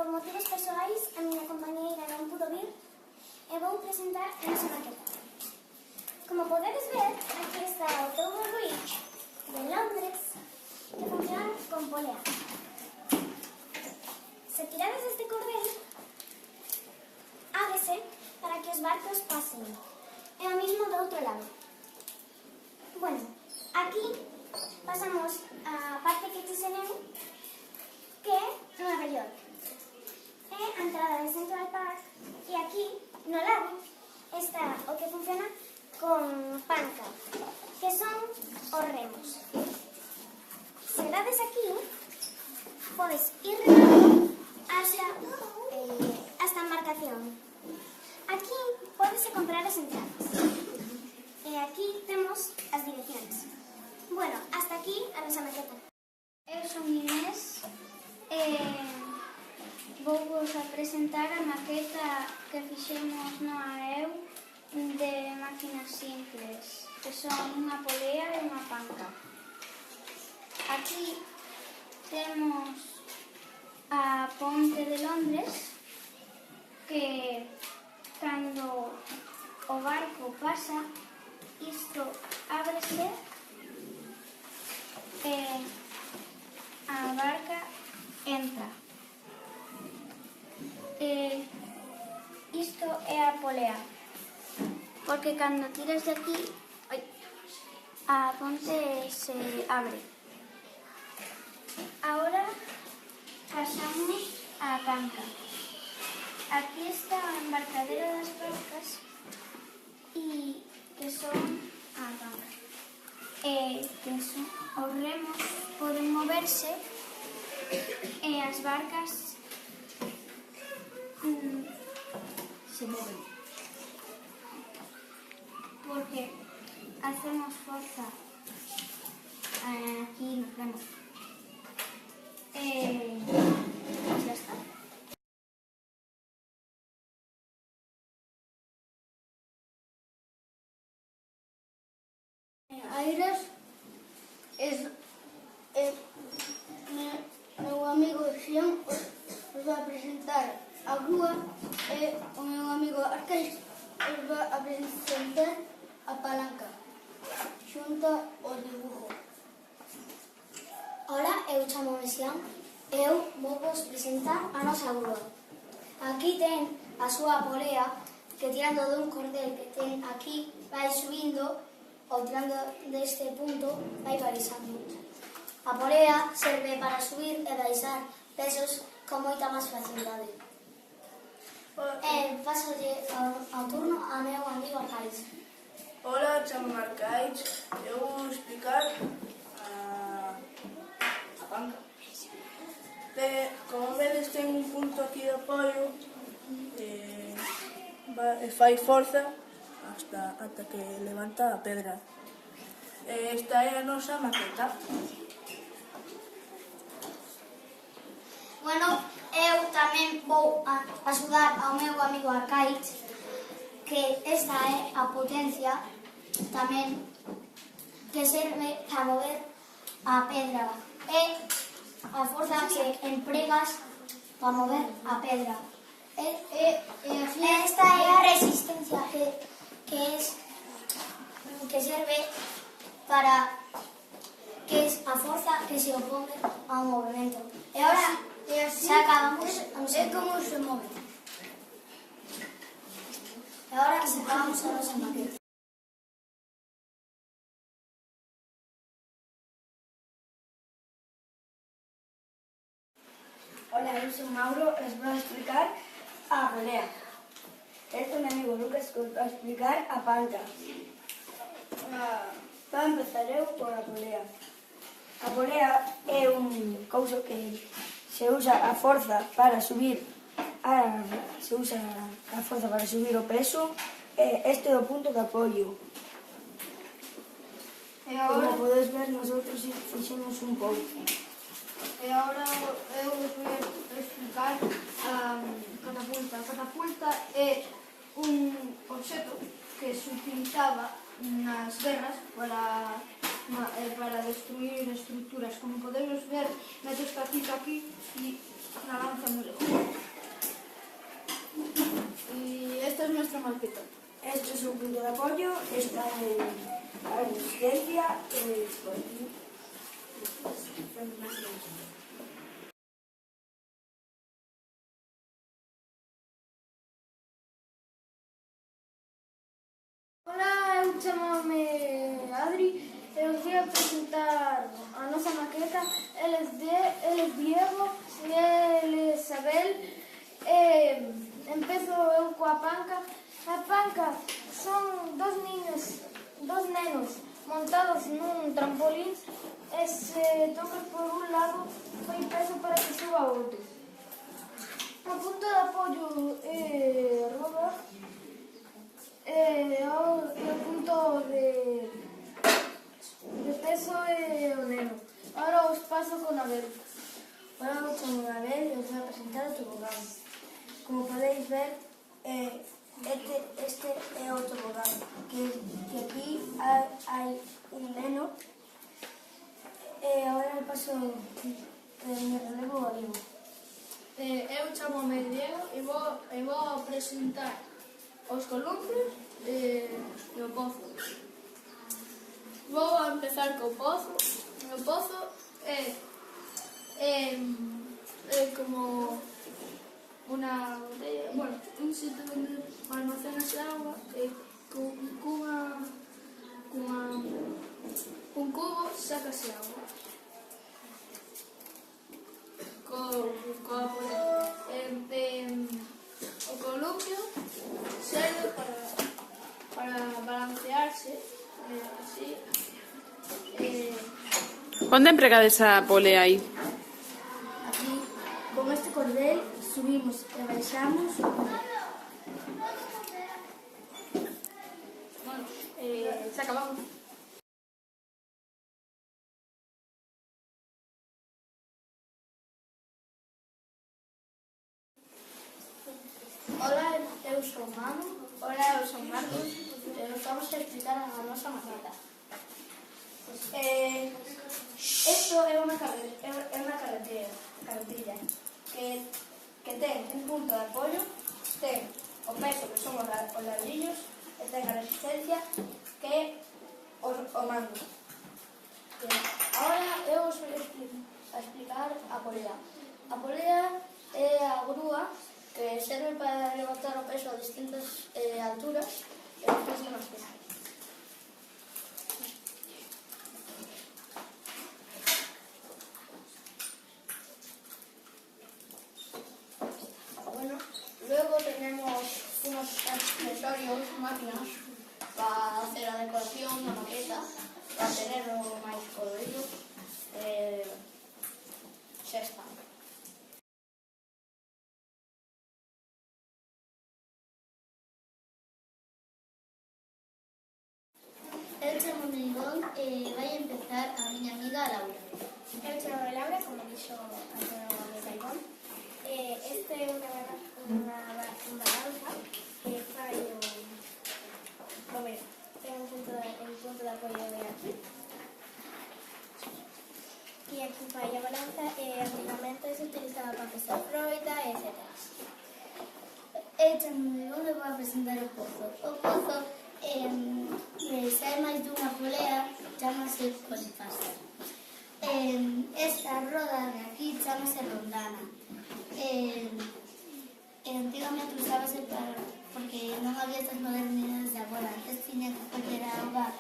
por motivos persoais, a miña compañeira non pudo vir e vou presentar a nosa maqueta. Como podedes ver, aquí está o Tower Bridge de Londres que funciona con polea. Se tirades este cordel, ábrese para que os barcos pasen. É o mismo do outro lado. Bueno, aquí pasamos a parte que te enseñei, que é Nueva York. É a entrada de Central Park e aquí, no lado, está o que funciona con panca, que son os remos. Se dades aquí, podes ir remando hasta a embarcación. Aquí podese comprar as entradas. E aquí temos as direccións. Bueno, hasta aquí a nosa maqueta. Eu son Inés e vou vos a presentar a maqueta que fixemos no AEU de máquinas simples, que son unha polea e unha panca. Aquí temos a ponte de Londres, que cando o barco pasa, isto ábrese e a barca entra. Isto é a polea, porque cando tiras de aquí, a ponte se abre. Ahora pasamos a panca. Aquí está o embarcadero das barcas e que son a panca. Que son, os remos poden moverse e as barcas se moven. Porque hacemos forza aquí nos remos. Ya está. Aires meu amigo Xión os vai presentar a grúa e o meu amigo Arqueis os vai a presentar a palanca xunta o dibujo. Ola, eu chamo-me Xión e eu vou vos presentar a nosa grúa. Aquí ten a súa polea que tirando dun cordel que ten aquí vai subindo ou tirando deste punto vai baixando. A polea serve para subir e baixar pesos con moita máis facilidade. Pasolle ao turno a meu amigo Arcais. Ola, chamo-me Arcais. Eu vou explicar a panca. Como vedes, ten un punto aquí de apoio e fai forza ata que levanta a pedra. Esta é a nosa maqueta. Bueno, eu tamén vou axudar ao meu amigo Arcais, que esta é a potencia tamén que serve para mover a pedra. É a forza que empregas para mover a pedra. Esta é a resistencia que serve para que es a forza que se opone ao movimento. E ahora xa acabamos Como se move? E ahora acabamos a nosa maqueta. Hola, eu son Mauro e os vou explicar a polea. Este é meu amigo Lucas que os vai explicar a panca. Para empezar eu por a polea. A polea é un couso que se usa a forza para subir o peso e este é o punto de apoio. Como podes ver, nosotros fixemos un pouco. E agora eu vos vou explicar a catapulta. A catapulta é un obxeto que se utilizaba nas guerras para destruir estructuras. Como podemos ver, metes aquí e na lanza moi lejos. maqueta? Este é o punto de apoio, esta é a resistencia, por aquí. Ola, eu chamome Adri e os voy a presentar a nosa maqueta. Eles Diego e eles Isabel. Empezo eu coa panca. A panca son dos nenos montados nun trampolín e se tocas por un lado foi peso para que suba o outro. O punto de apoio é roda. O punto de peso é o neno. Ahora os paso con Abel. Hola, eu chamo Abel e os vou a presentar o tobogán. Como podéis ver, este é o tobogán, que aquí hai un neno. Ahora eu paso me relevo a Diego. Eu chamome Diego e vou presentar os columpios e o pozo. Vou a empezar co pozo. O pozo é como una botella, bueno, un sitio donde almacenase agua e con un cubo sacase agua. Coa polea. O columpio serve para balancearse, así. Onde empregades a polea aí? Aquí, con este cordel, subimos e baixamos. Bueno, se acabamos. Ola, eu sou Manu. Hola, eu son Marcos e nos vamos a explicar a nosa maqueta. Isto é unha carretilla que ten un punto de apoio, ten o peso que son os ladrillos e ten a resistencia que é o mando. Ahora eu os vou a explicar a polea. A polea é a grúa que serve para levantar o peso a distintas alturas e funciona así. Bueno, luego tenemos unos accesorios, máquinas, para hacer a decoración da maqueta, para tenerlo máis colorido. Xa está. Eu chamo Ivón e vai empezar a miña amiga Laura. Eu chamo Laura, como dixo a súa amiga Ivón. Este é unha balanza que fai ten un punto de apoio de aquí. E aquí fai a balanza e antigamente se utilizaba para pesar froita, etc. Eu chamo Ivón e vou a presentar o pozo. O pozo se hai máis dunha polea, chamase polifáster. Esta roda de aquí chamase rondana. Antigamente usábase porque non había estas modernidades de agora. Antes tiña que coller a auga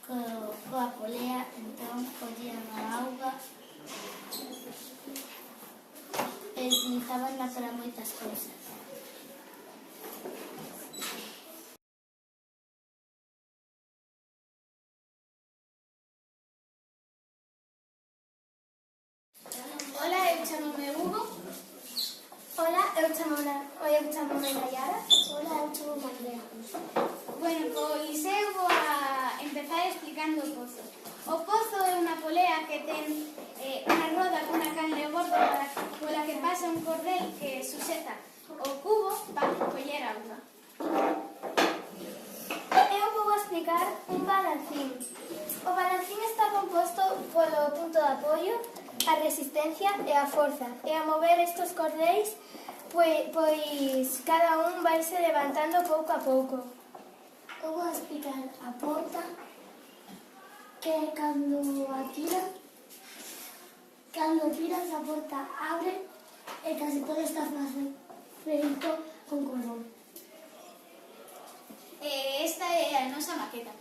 coa polea, entón collían a auga e utilizaban para moitas cousas. Hola, eu chamome Hugo. Hola, eu chamo Nayara. Hola, eu chamo María. Bueno, pois eu vou a empezar explicando o pozo. O pozo é unha polea que ten unha roda cunha canle ao bordo pola que pasa un cordel que sujeta o cubo para coller auga. Eu vou explicar un balancín. O balancín está composto polo punto de apoio, a resistencia e a forza. E a mover estes cordeis, pois cada un vaise levantando pouco a pouco. Eu vou explicar a porta que cando tiras a porta abre e casi todo está feito con cordón. Esta é a nosa maqueta.